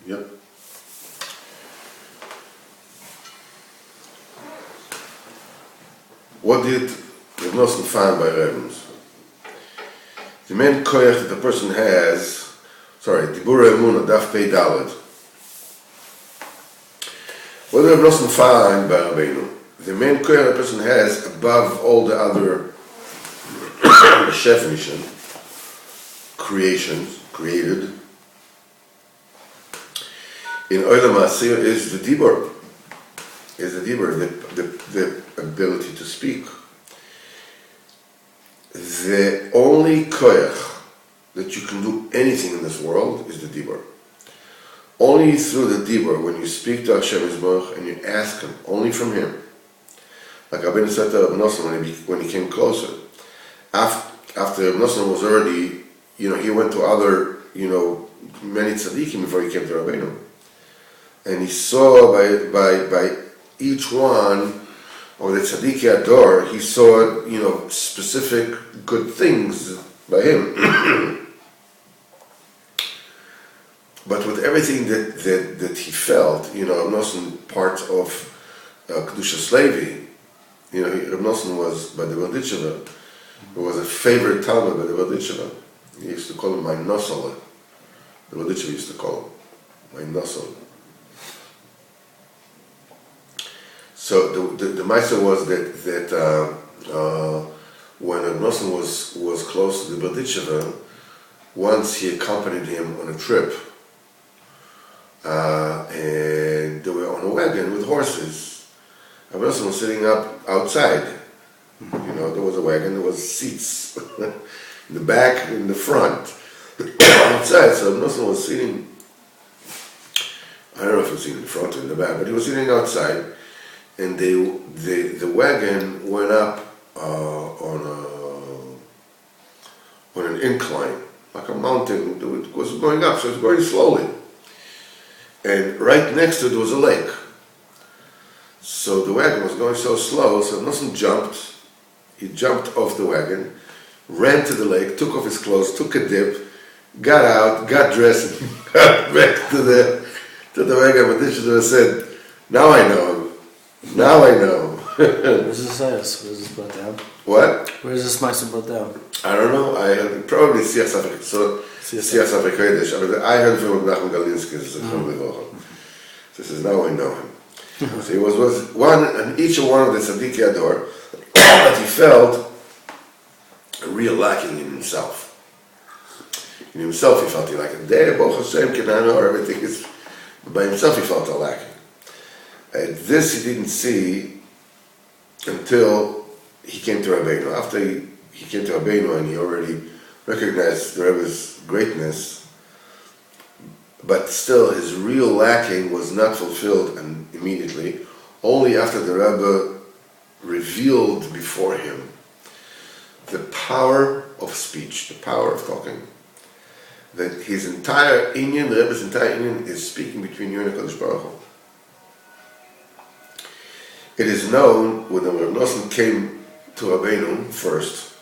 Yep. What did Reb Nosson find by Rebbeinu? The main koyach that the person has, Diburei Emunah, Daf Pei Daled. What did Reb Nosson find by Rabbeinu? The main koyach the person has above all the other shefnishim, created, in Olam Asir is the Dibur, the ability to speak. The only koyach that you can do anything in this world is the Dibur. Only through the Dibur, when you speak to Hashem Yisborach and you ask Him, only from Him. Like Rabbeinu said to Reb Nosson when he came closer. After Reb Nosson was already, he went to other, many tzaddikim before he came to Rabbeinu. And he saw by each one, or the tzaddik ador, he saw, specific good things by him. But with everything that he felt, Reb Nosson, part of Kedushas Levi, Reb Nosson was by the Berditchever, who was a favorite Talmud by the Berditchever. He used to call him my Nosol. The Berditchever used to call him my Nosol. So the Maisa was that when Reb Nosson was close to the Berditchever, once he accompanied him on a trip, and they were on a wagon with horses. Reb Nosson was sitting up outside. There was a wagon, there was seats in the back, in the front, outside. So Reb Nosson was sitting, I don't know if he was sitting in the front or in the back, but he was sitting outside, and the wagon went up on an incline, like a mountain. It was going up, so it was going slowly. And right next to it was a lake. So the wagon was going so slow, so Nosson jumped. He jumped off the wagon, ran to the lake, took off his clothes, took a dip, got out, got dressed, and got back to the wagon. But this said, "Now I know. Now I know." Where's this brought down? What? Where is this Maisa brought down? I don't know. I heard probably Siach Safek Kodesh. I heard from Nachman Galinsky. This is now I know him. So he was one, and each one of the Tzaddik Ador, but he felt a real lacking in himself. In himself, he felt he lacked. There, Baruch Hashem, Kenano, everything is. But by himself, he felt a lacking. And this he didn't see until he came to Rabbeinu. After he came to Rabbeinu and he already recognized the Rebbe's greatness, but still his real lacking was not fulfilled immediately, only after the Rebbe revealed before him the power of speech, the power of talking. That his entire inyan, the Rebbe's entire inyan, is speaking between you and HaKadosh Baruch Hu. It is known when Reb Nosson came to Rabbeinu first,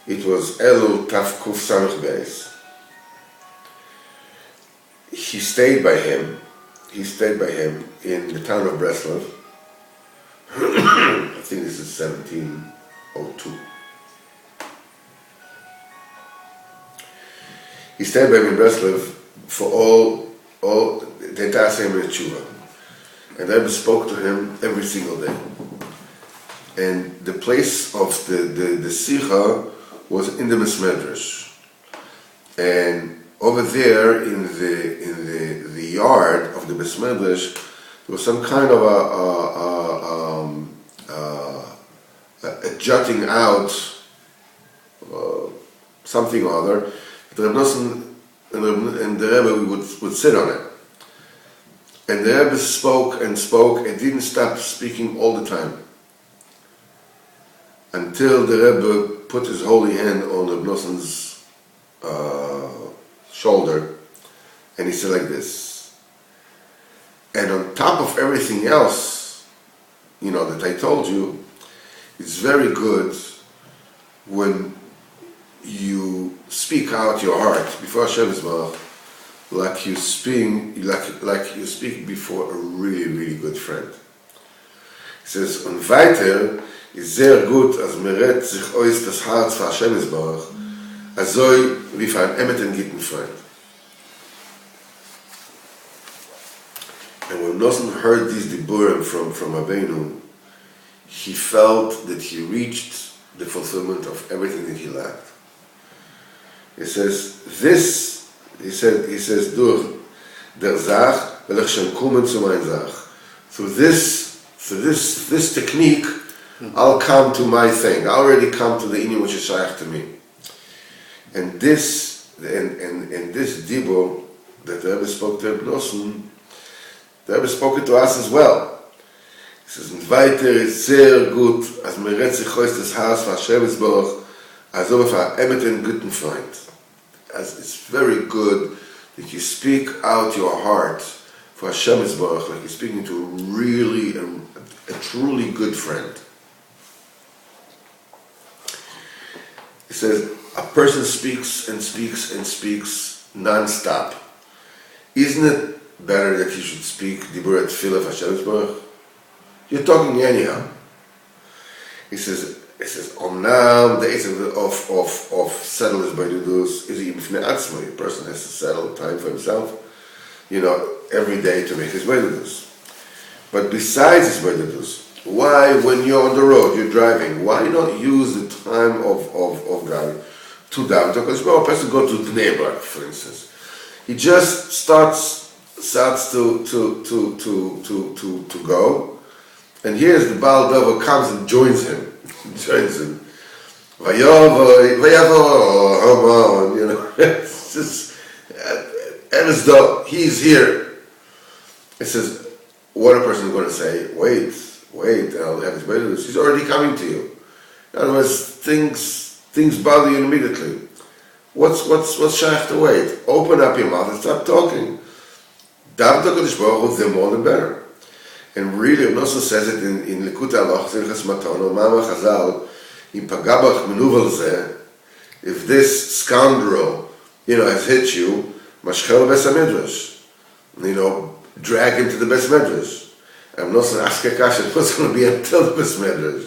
it was Elul Taf Kuf Samech Beis. He stayed by him in the town of Breslov. I think this is 1702. He stayed by him in Breslov for all the entire Seimer Tshuva. And the Rebbe spoke to him every single day. And the place of the Sicha was in the Besmedrash. And over there in the yard of the Besmedrash, there was some kind of a jutting out, something or other. The Reb Nosson and the Rebbe would sit on it. And the Rebbe spoke and didn't stop speaking all the time. Until the Rebbe put his holy hand on Reb Nosson's shoulder, and he said like this. And on top of everything else, that I told you, it's very good when you speak out your heart before Hashem Yisborach, like you speak before a really, really good friend. He says, und weiter ist sehr gut, als man redet sich aus das Herz von Hashem Yisbarach, also wie für einen emmeten guten Freund. And when Nosson heard these Diburim from Rabbeinu, he felt that he reached the fulfillment of everything that he lacked. He says, durch der Sach will ich schon kommen zu meiner Sach. Through this technique, I'll come to my thing. I already come to the inyan which is shaykh to me. And this dibur that the Rebbe spoke to Reb Nosson, the Rebbe spoke it to us as well. He says, und weiter ist sehr gut, als man redet sich aus das Haus von Hashem Yisbarach, als ob für einen emmeten guten Freund. As it's very good that you speak out your heart for Hashem Yisbarach, like you're speaking to a truly good friend. He says, a person speaks and speaks and speaks non-stop. Isn't it better that you should speak Diburei Tefillah of Hashem Yisbarach? You're talking anyhow. He says, Omnam, the essence of settlers by Dudus is even B'fnei Atzmo. A person has to settle time for himself, every day to make his Dudus. But besides his Dudus, why, when you're on the road, you're driving, why not use the time of driving to daven? Because a person go to Bnei Brak, for instance. He just starts to go, and here's the Baal Dover comes and joins him. It's just, and as though he's here. It says, what a person is going to say, wait, I'll have his Beidelus. He's already coming to you. In other words, things bother you immediately. What's shaykh to wait? Open up your mouth and start talking. Daven to HaKadosh Baruch Hu, the more the better. And really, Reb Nosson says it in Likutei Halachos, Hilchos Matono, Ma'amar Chazal, im pagah bach menuvel zeh, if this scoundrel, has hit you, mashchel bes midrash, drag him to the bes midrash. Reb Nosson asked a kasha, what's going to be until the bes midrash?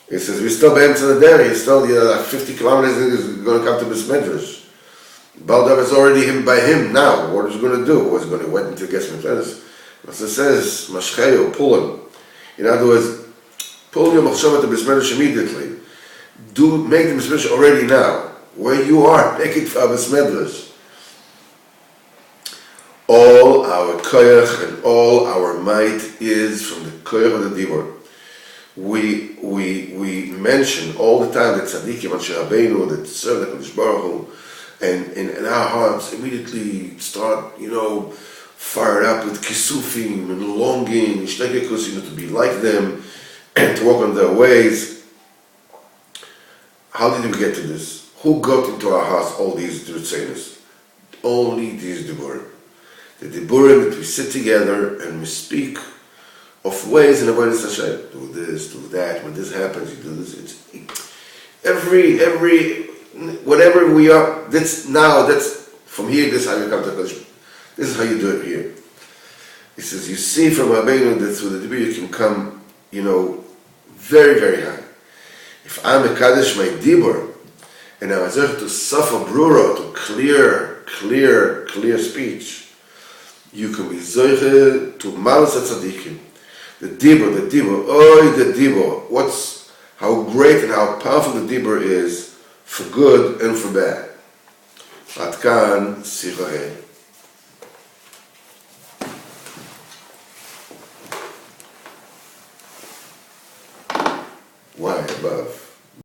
He says, we're still be'emtza the dairy, he's still, like 50 kilometers, he's going to come to bes midrash. Baldav is already by him now. What is he going to do? What's he going to wait until he gets midrash? As it says, mashcheyo, pull him. In other words, pull your machshav to besmedrash immediately. Make the besmedrash already now. Where you are, make it for besmedrash. All our koyach and all our might is from the koyach of the dibur. We mention all the time that tzaddikim and Rabbeinu that serve the Kadosh Baruch Hu, and in our hearts immediately start, fired up with kisufim and longing, to be like them and to walk on their ways. How did we get to this? Who got into our hearts all these ritzenos? Only these diburim. The diburim that we sit together and we speak of ways in avodas Hashem. Do this, do that. When this happens, you do this. It's every whatever we are. That's from here. This is how you come to Kodesh. This is how you do it here. He says, you see from Rabbeinu that through the dibur you can come, very, very high. If I'm a Kaddish my dibur, and I'm to suffer brura, to clear speech, you can be zoiche to malus tzaddikim. The dibur, how great and how powerful the dibur is for good and for bad. Atkan sichahe. Why above?